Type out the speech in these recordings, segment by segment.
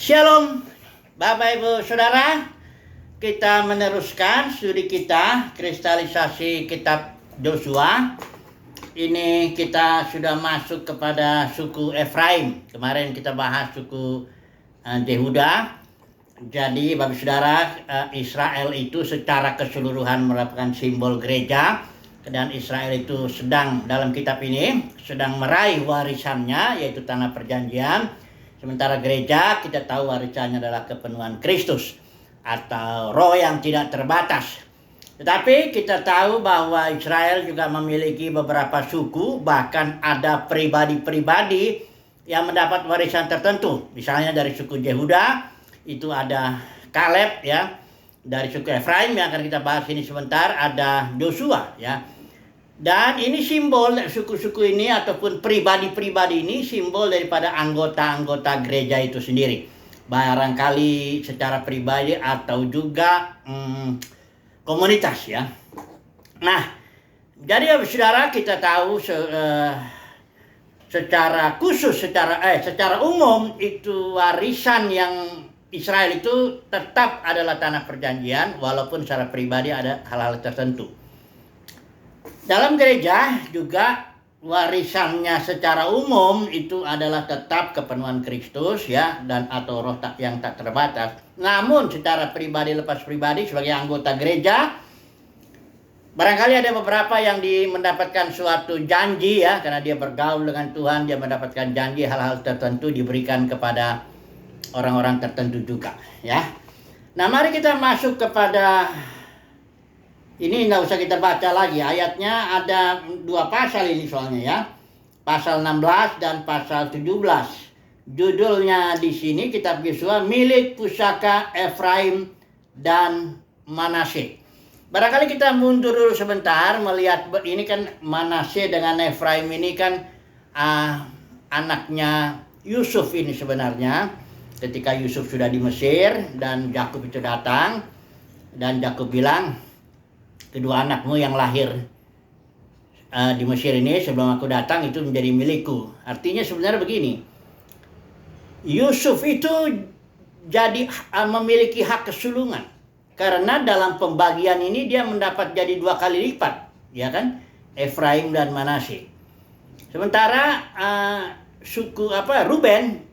Shalom Bapak Ibu Saudara, kita meneruskan studi kita kristalisasi kitab Yosua. Ini kita sudah masuk kepada suku Efraim. Kemarin kita bahas suku Yehuda. Jadi Bapak Saudara, Israel itu secara keseluruhan merupakan simbol gereja, dan Israel itu sedang dalam kitab ini sedang meraih warisannya, yaitu tanah perjanjian. Sementara gereja kita tahu warisannya adalah kepenuhan Kristus atau roh yang tidak terbatas. Tetapi kita tahu bahwa Israel juga memiliki beberapa suku, bahkan ada pribadi-pribadi yang mendapat warisan tertentu. Misalnya dari suku Yehuda itu ada Kaleb ya. Dari suku Efraim yang akan kita bahas ini sebentar ada Yosua ya. Dan ini simbol suku-suku ini ataupun pribadi-pribadi ini simbol daripada anggota-anggota gereja itu sendiri. Barangkali secara pribadi atau juga komunitas ya. Nah, jadi saudara kita tahu secara khusus, secara umum itu warisan yang Israel itu tetap adalah tanah perjanjian, walaupun secara pribadi ada hal-hal tertentu. Dalam gereja juga warisannya secara umum itu adalah tetap kepenuhan Kristus ya, dan atau roh yang tak terbatas. Namun secara pribadi lepas pribadi sebagai anggota gereja, barangkali ada beberapa yang mendapatkan suatu janji ya, karena dia bergaul dengan Tuhan, dia mendapatkan janji hal-hal tertentu diberikan kepada orang-orang tertentu juga ya. Nah, mari kita masuk kepada ini, nggak usah kita baca lagi ayatnya, ada dua pasal ini soalnya ya. Pasal 16 dan pasal 17. Judulnya di sini kitab Yosua milik pusaka Efraim dan Manasye. Barangkali kita mundur dulu sebentar melihat ini kan Manasye dengan Efraim ini kan anaknya Yusuf ini sebenarnya. Ketika Yusuf sudah di Mesir dan Yakub itu datang, dan Yakub bilang, kedua anakmu yang lahir di Mesir ini sebelum aku datang itu menjadi milikku. Artinya sebenarnya begini, Yusuf itu jadi memiliki hak kesulungan, karena dalam pembagian ini dia mendapat jadi 2 kali lipat, ya kan, Efraim dan Manasye. Sementara suku Ruben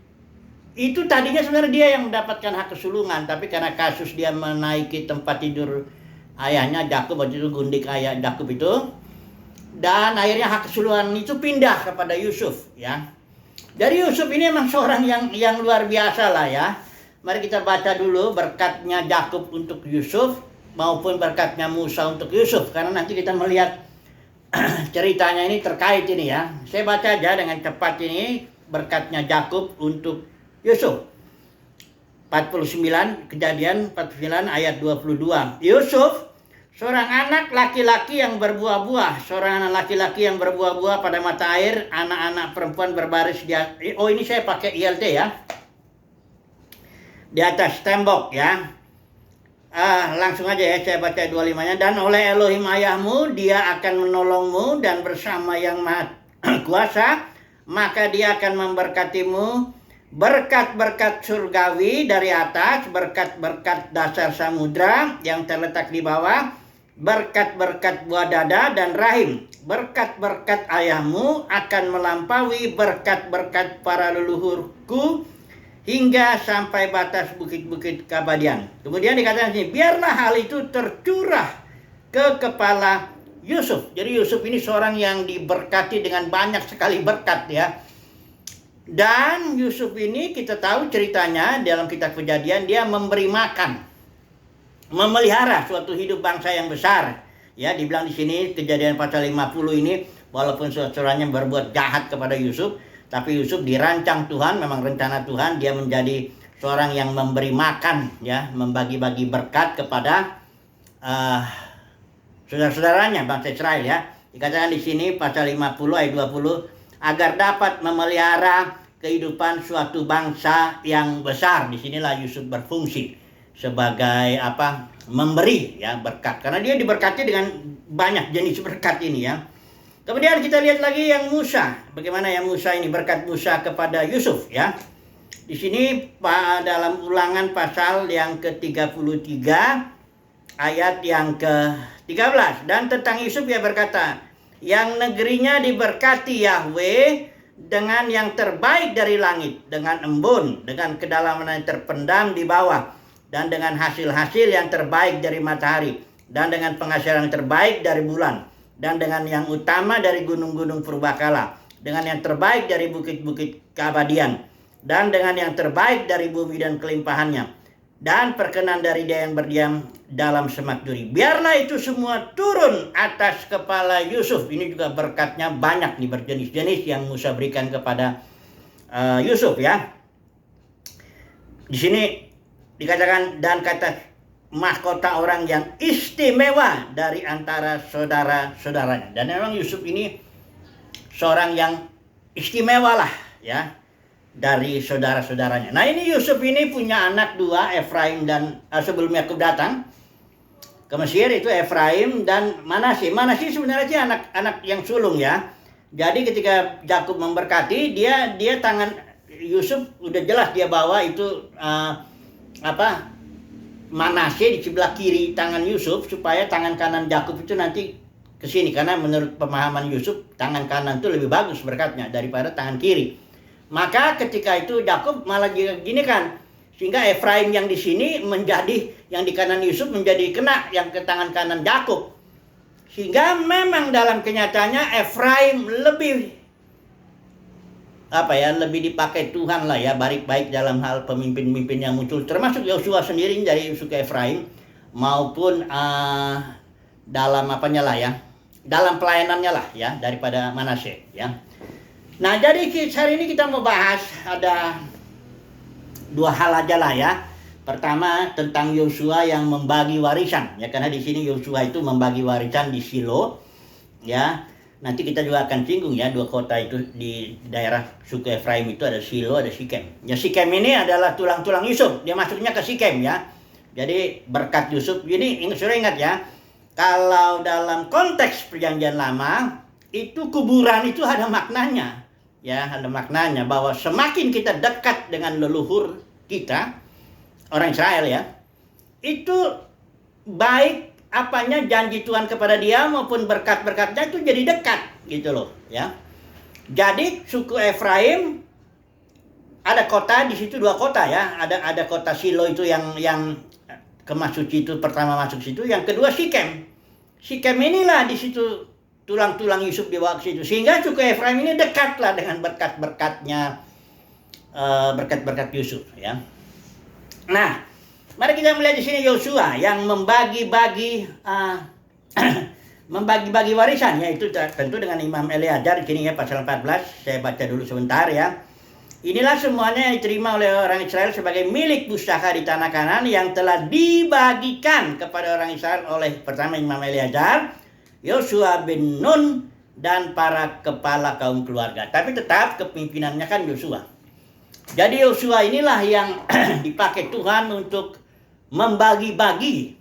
itu tadinya sebenarnya dia yang mendapatkan hak kesulungan, tapi karena kasus dia menaiki tempat tidur ayahnya Yakub, waktu itu gundik ayah Yakub itu, dan akhirnya hak kesulungan itu pindah kepada Yusuf ya. Dari Yusuf ini memang seorang yang luar biasa lah ya. Mari kita baca dulu berkatnya Yakub untuk Yusuf maupun berkatnya Musa untuk Yusuf, karena nanti kita melihat ceritanya ini terkait ini ya. Saya baca aja dengan cepat ini berkatnya Yakub untuk Yusuf. 49, Kejadian 49 ayat 22. Yusuf, seorang anak laki-laki yang berbuah-buah, seorang anak laki-laki yang berbuah-buah pada mata air, anak-anak perempuan berbaris dia. Oh, ini saya pakai ILT ya. Di atas tembok ya. Langsung aja ya, saya baca 25-nya. Dan oleh Elohim ayahmu dia akan menolongmu, dan bersama yang maha kuasa maka dia akan memberkatimu. Berkat-berkat surgawi dari atas, berkat-berkat dasar samudra yang terletak di bawah, berkat-berkat buah dada dan rahim, berkat-berkat ayahmu akan melampaui berkat-berkat para leluhurku hingga sampai batas bukit-bukit keabadian. Kemudian dikatakan sini, biarlah hal itu tercurah ke kepala Yusuf. Jadi Yusuf ini seorang yang diberkati dengan banyak sekali berkat ya. Dan Yusuf ini kita tahu ceritanya dalam kitab Kejadian, dia memberi makan, memelihara suatu hidup bangsa yang besar. Ya, dibilang di sini Kejadian pasal 50 ini, walaupun saudaranya berbuat jahat kepada Yusuf, tapi Yusuf dirancang Tuhan, memang rencana Tuhan, dia menjadi seorang yang memberi makan ya, membagi-bagi berkat kepada saudara-saudaranya bangsa Israel ya. Dikatakan di sini pasal 50 ayat 20, agar dapat memelihara kehidupan suatu bangsa yang besar. Disinilah Yusuf berfungsi sebagai memberi ya berkat, karena dia diberkati dengan banyak jenis berkat ini ya. Kemudian kita lihat lagi yang Musa, bagaimana yang Musa ini, berkat Musa kepada Yusuf ya. Di sini dalam Ulangan pasal yang ke-33 ayat yang ke-13. Dan tentang Yusuf ia berkata, yang negerinya diberkati Yahweh dengan yang terbaik dari langit, dengan embun, dengan kedalaman yang terpendam di bawah, dan dengan hasil-hasil yang terbaik dari matahari, dan dengan penghasilan yang terbaik dari bulan, dan dengan yang utama dari gunung-gunung purbakala, dengan yang terbaik dari bukit-bukit keabadian, dan dengan yang terbaik dari bumi dan kelimpahannya, dan perkenan dari dia yang berdiam dalam semak duri. Biarlah itu semua turun atas kepala Yusuf. Ini juga berkatnya banyak nih, berjenis-jenis yang Musa berikan kepada Yusuf ya. Di sini dikatakan, dan kata mahkota orang yang istimewa dari antara saudara-saudaranya. Dan memang Yusuf ini seorang yang istimewa lah ya dari saudara-saudaranya. Nah, ini Yusuf ini punya anak dua, Efraim dan sebelum Yakub datang ke Mesir, itu Efraim dan Manasye. Manasye sebenarnya sih anak yang sulung ya. Jadi ketika Yakub memberkati, dia tangan Yusuf udah jelas dia bawa itu Manasye di sebelah kiri tangan Yusuf, supaya tangan kanan Yakub itu nanti ke sini, karena menurut pemahaman Yusuf tangan kanan itu lebih bagus berkatnya daripada tangan kiri. Maka ketika itu Yakub malah gini kan, sehingga Efraim yang di sini menjadi, yang di kanan Yusuf menjadi kena yang ke tangan kanan Yakub. Sehingga memang dalam kenyataannya Efraim lebih lebih dipakai Tuhan lah ya, baik dalam hal pemimpin-pemimpin yang muncul, termasuk Yosua sendiri dari suku Efraim, maupun dalam dalam pelayanannya lah ya, daripada Manasye ya. Nah, jadi hari ini kita mau bahas ada dua hal aja lah ya. Pertama tentang Yosua yang membagi warisan ya, karena di sini Yosua itu membagi warisan di Shilo ya. Nanti kita juga akan singgung ya, dua kota itu di daerah suku Efraim itu ada Shilo, ada Sikem. Ya, Sikem ini adalah tulang-tulang Yusuf, dia masuknya ke Sikem ya. Jadi berkat Yusuf ini, sudah ingat ya, kalau dalam konteks perjanjian lama itu kuburan itu ada maknanya. Ya, ada maknanya bahwa semakin kita dekat dengan leluhur kita, orang Israel ya, itu baik janji Tuhan kepada dia maupun berkat-berkatnya itu jadi dekat gitu loh ya. Jadi suku Efraim ada kota di situ, dua kota ya, ada kota Shilo itu yang Kemah Suci itu pertama masuk situ, yang kedua Sikem. Sikem inilah di situ tulang-tulang Yusuf dibawa ke situ, sehingga suku Efraim ini dekatlah dengan berkat-berkatnya, berkat-berkat Yusuf ya. Nah, mari kita melihat di sini Yosua yang membagi-bagi membagi-bagi warisan, yaitu tentu dengan Imam Eleazar di sini ya, pasal 14. Saya baca dulu sebentar ya. Inilah semuanya yang diterima oleh orang Israel sebagai milik pusaka di tanah Kanaan yang telah dibagikan kepada orang Israel oleh pertama Imam Eleazar, Yosua bin Nun, dan para kepala kaum keluarga. Tapi tetap kepemimpinannya kan Yosua. Jadi Yosua inilah yang dipakai Tuhan untuk membagi-bagi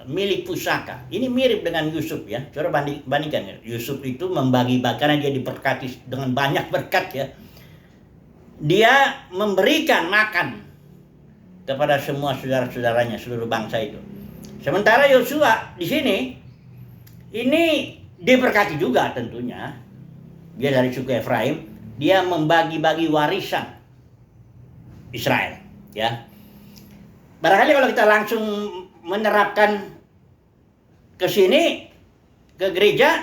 milik pusaka. Ini mirip dengan Yusuf ya. Coba bandingkan ya. Yusuf itu membagi-bagi karena dia diberkati dengan banyak berkat ya. Dia memberikan makan kepada semua saudara-saudaranya, seluruh bangsa itu. Sementara Yosua di sini ini diberkati juga tentunya. Dia dari suku Efraim, dia membagi-bagi warisan Israel ya. Barangkali kalau kita langsung menerapkan ke sini, ke gereja,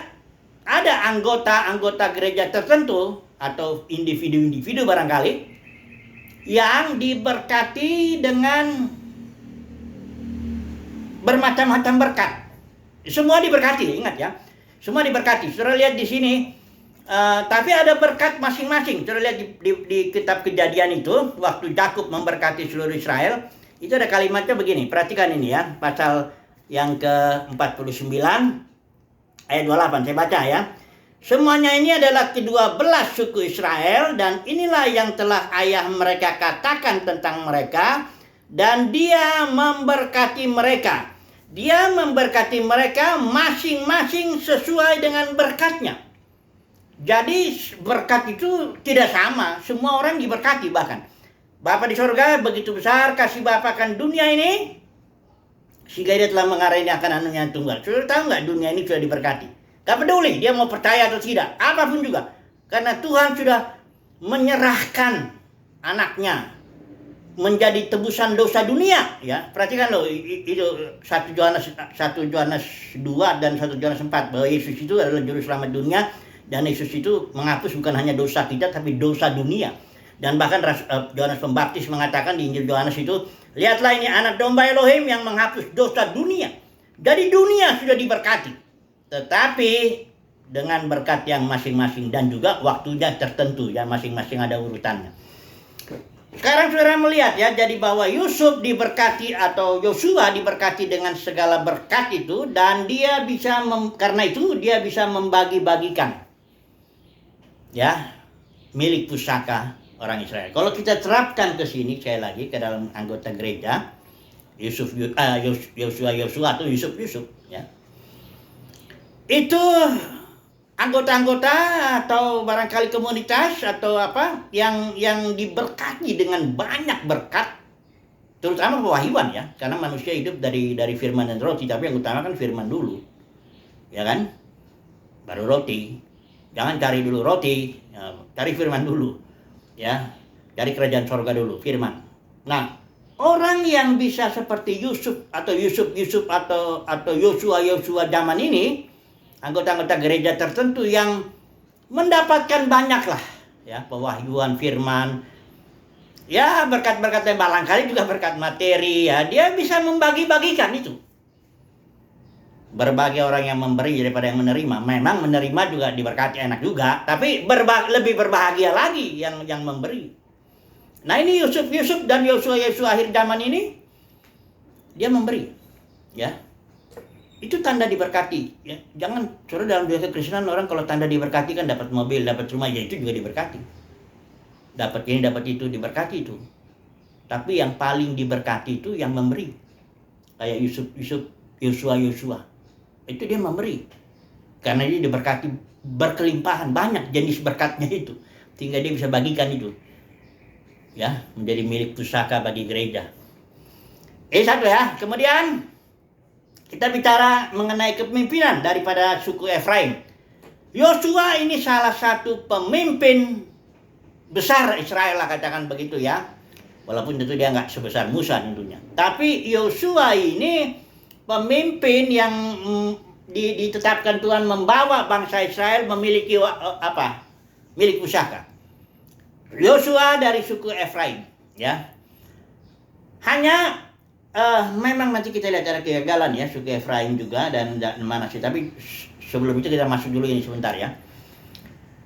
ada anggota-anggota gereja tertentu atau individu-individu barangkali yang diberkati dengan bermacam-macam berkat. Semua diberkati, ingat ya. Semua diberkati. Saudara lihat di sini, tapi ada berkat masing-masing. Saudara lihat di kitab Kejadian itu, waktu Yakub memberkati seluruh Israel, itu ada kalimatnya begini. Perhatikan ini ya, pasal yang ke-49 ayat 28. Saya baca ya. Semuanya ini adalah kedua belas suku Israel, dan inilah yang telah ayah mereka katakan tentang mereka, dan dia memberkati mereka. Dia memberkati mereka masing-masing sesuai dengan berkatnya. Jadi berkat itu tidak sama, semua orang diberkati bahkan. Bapa di sorga begitu besar kasih Bapa akan dunia ini, sehingga dia telah mengarahkan akan anaknya yang tunggal. Saudara tahu nggak dunia ini sudah diberkati? Gak peduli dia mau percaya atau tidak, apapun juga. Karena Tuhan sudah menyerahkan anaknya menjadi tebusan dosa dunia, ya. Perhatikan loh, itu 1 Yohanes 2 dan 1 Yohanes 4 bahwa Yesus itu adalah juru selamat dunia, dan Yesus itu menghapus bukan hanya dosa kita tapi dosa dunia. Dan bahkan Yohanes Pembaptis mengatakan di Injil Yohanes itu, lihatlah ini anak domba Elohim yang menghapus dosa dunia. Jadi dunia sudah diberkati, tetapi dengan berkat yang masing-masing dan juga waktunya tertentu, ya, masing-masing ada urutannya. Sekarang saudara melihat, ya, jadi bahwa Yusuf diberkati atau Yosua diberkati dengan segala berkat itu, dan dia bisa karena itu dia bisa membagi-bagikan, ya, milik pusaka orang Israel. Kalau kita terapkan ke sini sekali lagi ke dalam anggota gereja, Yosua atau Yusuf, ya, itu anggota-anggota atau barangkali komunitas atau apa yang diberkati dengan banyak berkat, terutama pewahyuan, ya, karena manusia hidup dari firman dan roti, tapi yang utama kan firman dulu, ya kan, baru roti. Jangan cari dulu roti, ya, cari firman dulu, ya, cari kerajaan sorga dulu, firman. Nah, orang yang bisa seperti Yusuf atau Yosua zaman ini, anggota-anggota gereja tertentu yang mendapatkan banyak lah, ya, pewahyuan firman, ya, berkat-berkat yang barangkali juga berkat materi, ya, dia bisa membagi-bagikan itu. Berbagai orang yang memberi daripada yang menerima. Memang menerima juga diberkati, enak juga, tapi lebih berbahagia lagi yang memberi. Nah, ini Yusuf dan Yosua akhir zaman ini, dia memberi, ya. Itu tanda diberkati, ya. Jangan, saudara, dalam dunia kekristenan orang kalau tanda diberkati kan dapat mobil, dapat rumah, ya itu juga diberkati. Dapat ini, dapat itu, diberkati itu. Tapi yang paling diberkati itu yang memberi. Kayak Yosua. Itu dia memberi. Karena dia diberkati berkelimpahan, banyak jenis berkatnya itu. Sehingga dia bisa bagikan itu, ya, menjadi milik pusaka bagi gereja. Satu, ya. Kemudian kita bicara mengenai kepemimpinan daripada suku Efraim. Yosua ini salah satu pemimpin besar Israel lah, katakan begitu, ya. Walaupun tentu dia nggak sebesar Musa tentunya. Tapi Yosua ini pemimpin yang ditetapkan Tuhan membawa bangsa Israel memiliki milik pusaka. Yosua dari suku Efraim, ya. Hanya memang nanti kita lihat cara kegagalan, ya, suku Efraim juga dan Manasye. Tapi sebelum itu kita masuk dulu ini sebentar, ya.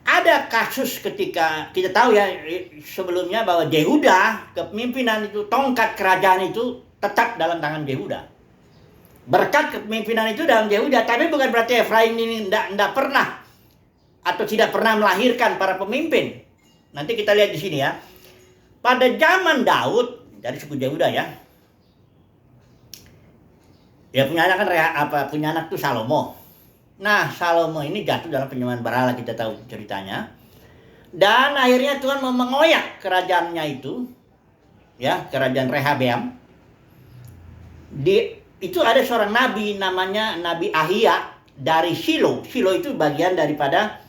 Ada kasus ketika kita tahu, ya, sebelumnya bahwa Yehuda, kepemimpinan itu, tongkat kerajaan itu tetap dalam tangan Yehuda. Berkat kepemimpinan itu dalam Yehuda, tapi bukan berarti Efraim ini tidak pernah atau tidak pernah melahirkan para pemimpin. Nanti kita lihat di sini, ya. Pada zaman Daud dari suku Yehuda, ya. Ya, punya anak kan punya anak tuh Salomo. Nah, Salomo ini jatuh dalam penyembahan berhala, kita tahu ceritanya. Dan akhirnya Tuhan mau mengoyak kerajaannya itu, ya, kerajaan Rehabeam. Itu ada seorang nabi namanya Nabi Ahia dari Shilo. Shilo itu bagian daripada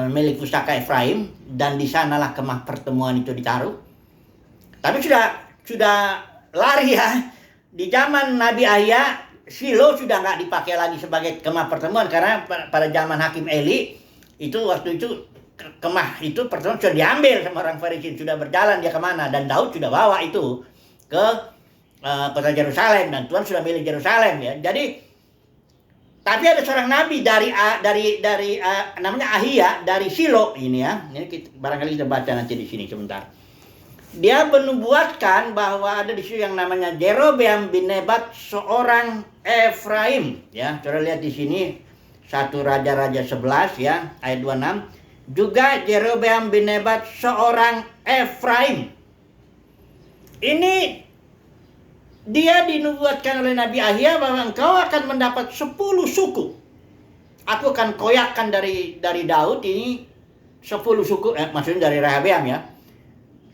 milik pusaka Efraim, dan di sanalah kemah pertemuan itu ditaruh. Tapi sudah lari, ya. Di zaman Nabi Ahia, Shilo sudah nggak dipakai lagi sebagai kemah pertemuan, karena pada zaman Hakim Eli itu waktu itu kemah itu pertemuan sudah diambil sama orang Farisi, sudah berjalan dia kemana, dan Daud sudah bawa itu ke kota Yerusalem, dan Tuhan sudah milih Yerusalem, ya. Jadi, tapi ada seorang nabi dari namanya Ahia dari Shilo ini, ya. Ini barangkali kita baca nanti di sini sebentar. Dia menubuatkan bahwa ada di situ yang namanya Jerobeam bin Nebat, seorang Efraim, ya. Coba lihat di sini 1 Raja-Raja 11, ya, ayat 26. Juga Jerobeam bin Nebat seorang Efraim. Ini dia dinubuatkan oleh Nabi Ahia bahwa engkau akan mendapat 10 suku. aku akan koyakkan dari Daud ini 10 suku, maksudnya dari Rehabeam ya.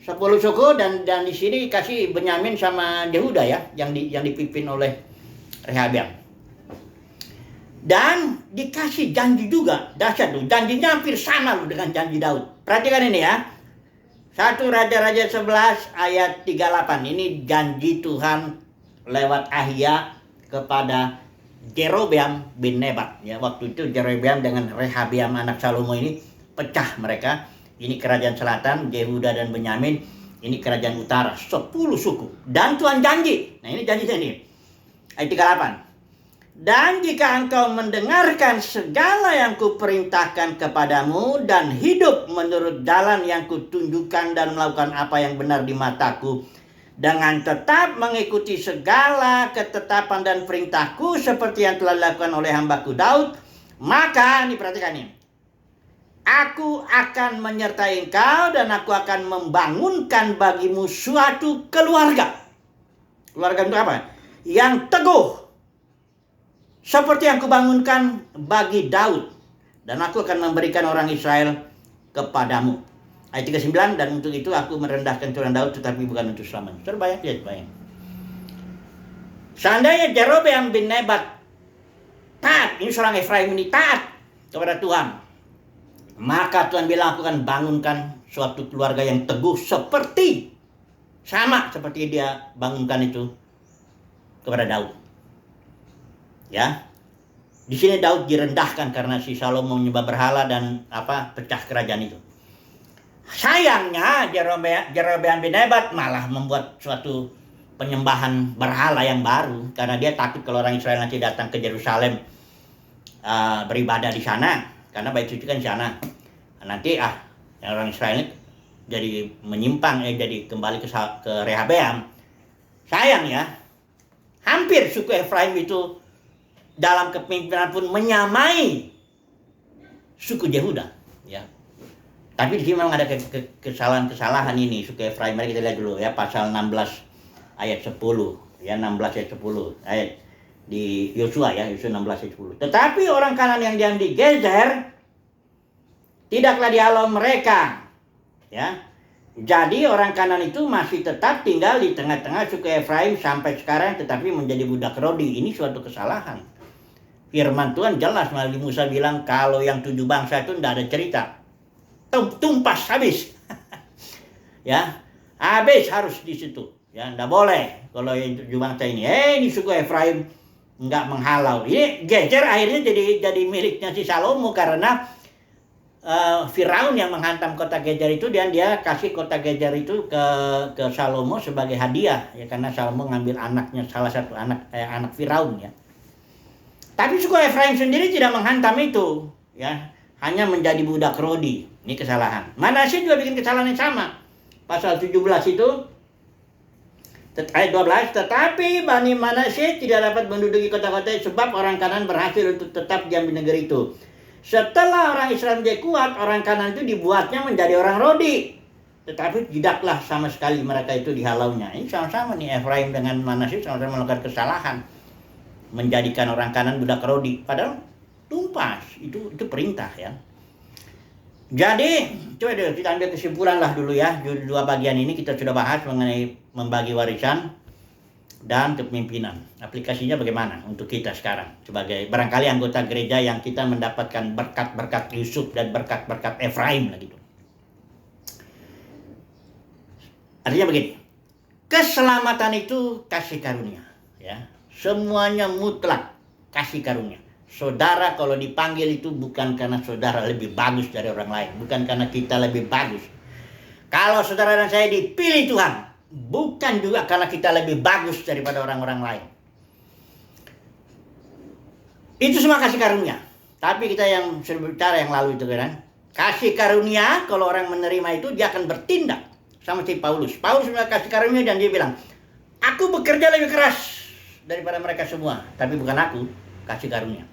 10 suku dan di sini kasih Benyamin sama Yehuda ya, yang dipimpin oleh Rehabeam. Dan dikasih janji juga, dahsyat tuh, janjinya hampir sama loh dengan janji Daud. Perhatikan ini ya. 1 Raja-Raja 11 ayat 38. Ini janji Tuhan lewat Ahia kepada Jerobeam bin Nebat. Ya, waktu itu Jerobeam dengan Rehabeam anak Salomo ini pecah mereka. Ini kerajaan selatan, Yehuda dan Benyamin. Ini kerajaan utara, 10 suku. Dan Tuhan janji. Nah, ini janjinya ini. Ayat 38. Dan jika engkau mendengarkan segala yang kuperintahkan kepadamu dan hidup menurut jalan yang kutunjukkan dan melakukan apa yang benar di mataku, dengan tetap mengikuti segala ketetapan dan perintahku seperti yang telah dilakukan oleh hambaku Daud, maka, ini perhatikan ini, aku akan menyertai engkau dan aku akan membangunkan bagimu suatu keluarga. Keluarga itu apa? Yang teguh, seperti yang kubangunkan bagi Daud, dan aku akan memberikan orang Israel kepadamu. Ayat 39, dan untuk itu aku merendahkan Tuhan Daud tetapi bukan untuk selamanya. Terbayang, ya bayang. Seandainya Jerobeam bin Nebat taat, ini seorang Efraim ini taat kepada Tuhan, maka Tuhan bilang aku akan bangunkan suatu keluarga yang teguh sama seperti dia bangunkan itu kepada Daud. Ya, di sini Daud direndahkan karena si Salomo menyembah berhala dan pecah kerajaan itu. Sayangnya Jerobeam bin Nebat malah membuat suatu penyembahan berhala yang baru karena dia takut kalau orang Israel nanti datang ke Yerusalem beribadah di sana, karena bait suci kan di sana. Nanti orang Israel jadi menyimpang jadi kembali ke Rehabeam. Sayang ya, hampir suku Efraim itu dalam kepemimpinan pun menyamai suku Yehuda, ya. Tapi di sini memang ada kesalahan ini suku Efraim. Mari kita lihat dulu ya, pasal 16 ayat 10, ya 16 ayat 10 ayat di Yosua ya, Yosua 16 ayat 10. Tetapi orang Kanan yang diam di Gezer tidaklah dihalau mereka, ya. Jadi orang Kanan itu masih tetap tinggal di tengah-tengah suku Efraim sampai sekarang, tetapi menjadi budak Rodi. Ini suatu kesalahan. Firman Tuhan jelas melalui Musa bilang kalau yang 7 bangsa itu tidak ada cerita. Tumpas habis. Ya, habis harus di situ. Ya, tidak boleh kalau yang 7 bangsa ini. Ini suku Efraim enggak menghalau. Ini Gezer akhirnya jadi miliknya si Salomo karena Firaun yang menghantam kota Gezer itu, dan dia kasih kota Gezer itu ke Salomo sebagai hadiah ya, karena Salomo ngambil anaknya, salah satu anak Firaun ya. Tapi suku Efraim sendiri tidak menghantam itu, ya, hanya menjadi budak Rodi. Ini kesalahan. Manasye juga bikin kesalahan yang sama. Pasal 17 itu ayat 12, tetapi Bani Manasye tidak dapat menduduki kota-kota sebab orang Kanan berhasil untuk tetap diam di negeri itu. Setelah orang Israel menjadi kuat, orang Kanan itu dibuatnya menjadi orang Rodi. Tetapi tidaklah sama sekali mereka itu dihalaunya. Ini sama-sama nih, Efraim dengan Manasye sama-sama melakukan kesalahan, menjadikan orang Kanan budak Rodi, padahal tumpas itu perintah ya. Jadi coba deh kita ambil kesimpulan lah dulu ya. Dua bagian ini kita sudah bahas mengenai membagi warisan dan kepemimpinan. Aplikasinya bagaimana untuk kita sekarang sebagai barangkali anggota gereja yang kita mendapatkan berkat-berkat Yusuf dan berkat-berkat Efraim lah gitu. Artinya begini, keselamatan itu kasih karunia ya. Semuanya mutlak kasih karunia. Saudara kalau dipanggil itu bukan karena saudara lebih bagus dari orang lain, bukan karena kita lebih bagus. Kalau saudara dan saya dipilih Tuhan, bukan juga karena kita lebih bagus daripada orang-orang lain. Itu semua kasih karunia. Tapi kita yang sudah bicara yang lalu itu kan, kasih karunia kalau orang menerima itu dia akan bertindak. Sama si Paulus. Paulus sudah kasih karunia dan dia bilang, aku bekerja lebih keras daripada mereka semua, tapi bukan aku, kasih karunia.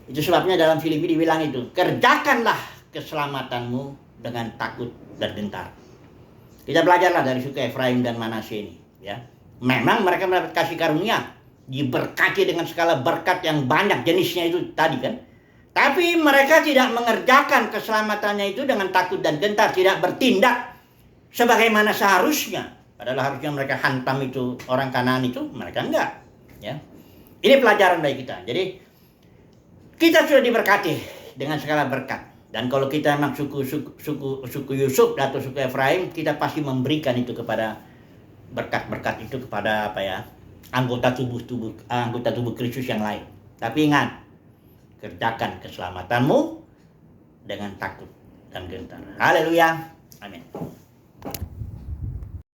Itu sebabnya dalam Filipi dibilang itu, kerjakanlah keselamatanmu dengan takut dan gentar. Kita belajarlah dari suku Efraim dan Manasye ini ya. Memang mereka mendapat kasih karunia, diberkati dengan segala berkat yang banyak jenisnya itu tadi kan. Tapi mereka tidak mengerjakan keselamatannya itu dengan takut dan gentar, tidak bertindak sebagaimana seharusnya. Padahal harusnya mereka hantam itu orang Kanaan itu, mereka enggak. Ya, ini pelajaran bagi kita. Jadi kita sudah diberkati dengan segala berkat. Dan kalau kita memang suku Yusuf atau suku Efraim, kita pasti memberikan itu kepada berkat-berkat itu kepada anggota tubuh Kristus yang lain. Tapi ingat, kerjakan keselamatanmu dengan takut dan gentar. Haleluya. Amin.